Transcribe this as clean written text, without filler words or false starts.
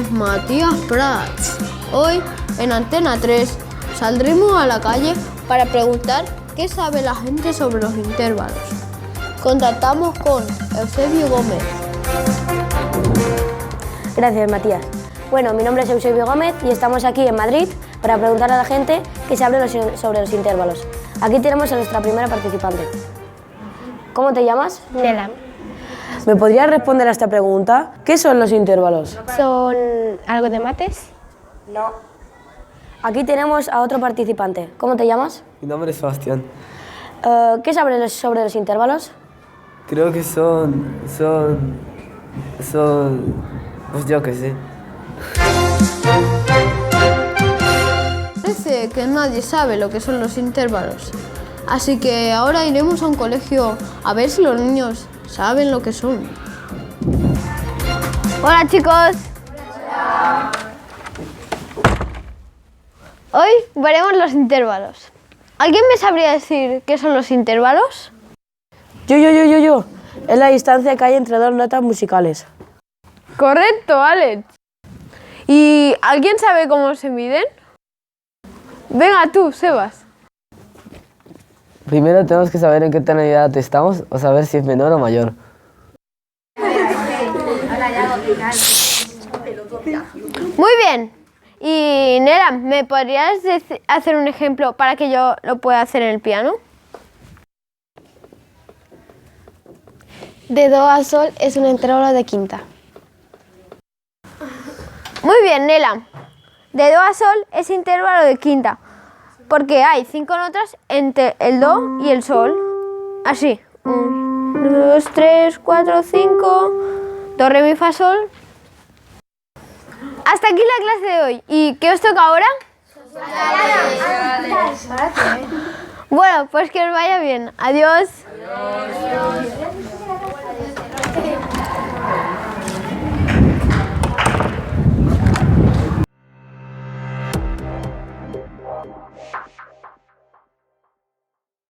es Matías Prats. Hoy, en Antena 3, saldremos a la calle para preguntar qué sabe la gente sobre los intervalos. Contactamos con Eusebio Gómez. Gracias, Matías. Bueno, mi nombre es Eusebio Gómez y estamos aquí en Madrid para preguntar a la gente qué sabe sobre los intervalos. Aquí tenemos a nuestra primera participante. ¿Cómo te llamas? Nela. ¿Me podrías responder a esta pregunta? ¿Qué son los intervalos? ¿Son algo de mates? No. Aquí tenemos a otro participante. ¿Cómo te llamas? Mi nombre es Sebastián. ¿Qué sabes sobre los intervalos? Creo que pues yo qué sé. Parece que nadie sabe lo que son los intervalos. Así que ahora iremos a un colegio a ver si los niños saben lo que son. Hola, chicos. Hola. Hoy veremos los intervalos. ¿Alguien me sabría decir qué son los intervalos? Yo. Es la distancia que hay entre dos notas musicales. Correcto, Alex. ¿Y alguien sabe cómo se miden? Venga tú, Sebas. Primero tenemos que saber en qué tonalidad estamos o saber si es menor o mayor. Muy bien. Y Nela, ¿me podrías hacer un ejemplo para que yo lo pueda hacer en el piano? De do a sol es un intervalo de quinta. Muy bien, Nela. De do a sol es intervalo de quinta, porque hay 5 notas entre el do y el sol. Así. 1, 2, 3, 4, 5. Do, re, mi, fa, sol. Hasta aquí la clase de hoy. ¿Y qué os toca ahora? Bueno, pues que os vaya bien. Adiós.